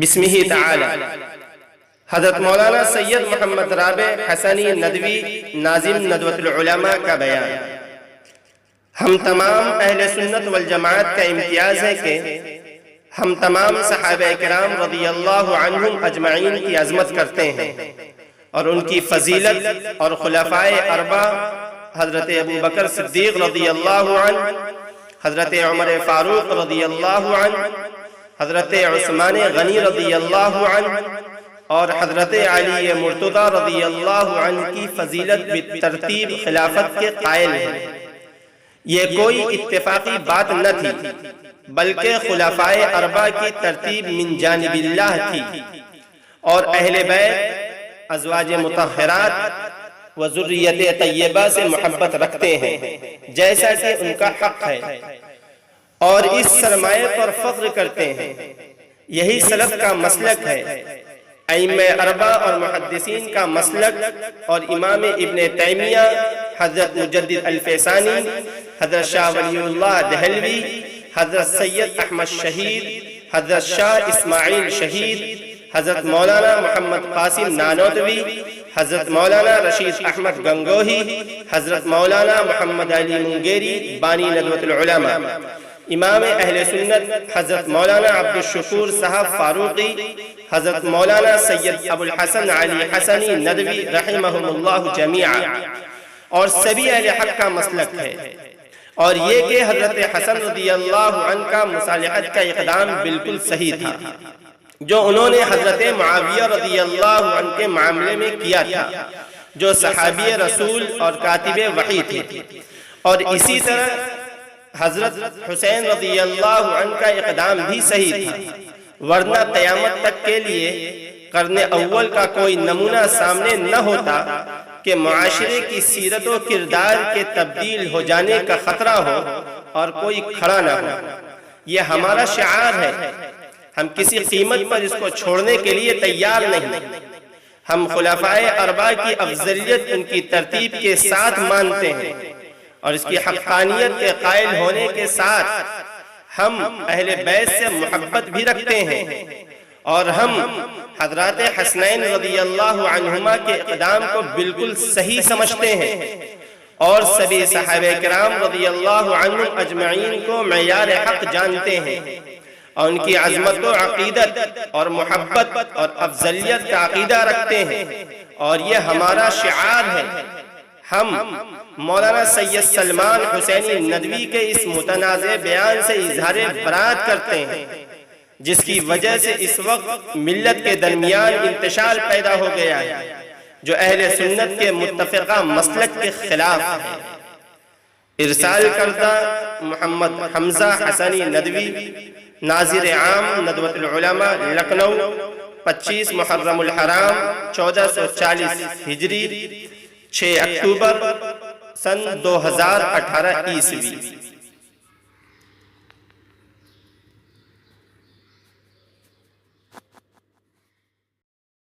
بسمہ تعالی حضرت مولانا سید محمد رابع حسنی ندوی ناظم ندوۃ العلماء کا بیان۔ ہم تمام اہل سنت والجماعت کا امتیاز ہے کہ ہم تمام صحابہ کرام رضی اللہ عنہم اجمعین کی عظمت کرتے ہیں اور ان کی فضیلت، اور خلفائے اربعہ حضرت ابو بکر صدیق رضی اللہ عنہ، حضرت عمر فاروق رضی اللہ عنہ، حضرت عثمان غنی رضی اللہ عنہ اور حضرت علی مرتضی رضی اللہ عنہ کی فضیلت بالترتیب خلافت کے قائل ہیں۔ یہ کوئی اتفاقی بات نہ تھی بلکہ خلفائے اربعہ کی ترتیب من جانب اللہ تھی، اور اہل بیت ازواج مطہرات و ذریت طیبہ سے محبت رکھتے ہیں جیسا کہ ان کا حق ہے، اور اس سرمایہ پر فخر کرتے ہیں۔ یہی سلف کا مسلک ہے، ائمہ اربعہ اور محدثین کا مسلک، اور امام ابن تیمیہ، حضرت مجدد الفیسانی، حضرت شاہ ولی اللہ دہلوی، حضرت سید احمد شہید، حضرت شاہ اسماعیل شہید، حضرت مولانا محمد قاسم نانوتوی، حضرت مولانا رشید احمد گنگوہی، حضرت مولانا محمد علی منگیری بانی ندوۃ العلماء، امام اہل سنت حضرت مولانا عبد الشکور صاحب فاروقی، حضرت مولانا سید ابو الحسن علی حسنی ندوی رحمہم اللہ جمیعا، اور سبھی اہل حق کا مسلک ہے۔ اور یہ کہ حضرت حسن رضی اللہ عنہ کا مصالحت کا اقدام بالکل صحیح تھا جو انہوں نے حضرت معاویہ رضی اللہ عنہ کے معاملے میں کیا تھا، جو صحابی رسول اور کاتب وحی تھے، اور اسی طرح حضرت حسین رضی اللہ عنہ کا اقدام بھی صحیح تھا، ورنہ قیامت تک کے لیے قرن اول کا کوئی نمونہ سامنے نہ ہوتا کہ معاشرے کی سیرت و کردار کے تبدیل ہو جانے کا خطرہ ہو اور کوئی کھڑا نہ ہو۔ یہ ہمارا شعار ہے، ہم کسی قیمت پر اس کو چھوڑنے کے لیے تیار نہیں۔ ہم خلفائے اربعہ کی افضلیت ان کی ترتیب کے ساتھ مانتے ہیں، اور اس کی حقانیت کے قائل ہونے کے ساتھ ہم اہل بیت سے محبت بھی رکھتے ہیں، اور ہم حضرات حسنین رضی اللہ عنہما کے اقدام کو بالکل صحیح سمجھتے ہیں، اور سبھی صحابہ کرام رضی اللہ عنہم اجمعین کو معیار حق جانتے ہیں، اور ان کی عظمت و عقیدت اور محبت اور افضلیت کا عقیدہ رکھتے ہیں، اور یہ ہمارا شعار ہے۔ ہم مولانا سید سلمان حسینی ندوی کے اس متنازع بیان سے اظہار برات کرتے ہیں، جس کی وجہ سے اس وقت ملت کے درمیان انتشار پیدا ہو گیا ہے، جو اہل سنت کے متفقہ مسلک کے خلاف ہے۔ ارسال کردہ محمد حمزہ حسنی ندوی، ناظر عام ندوۃ العلماء، لکھنؤ، 25 محرم الحرام 1440 ہجری، 6 اکتوبر سن 2018 عیسوی۔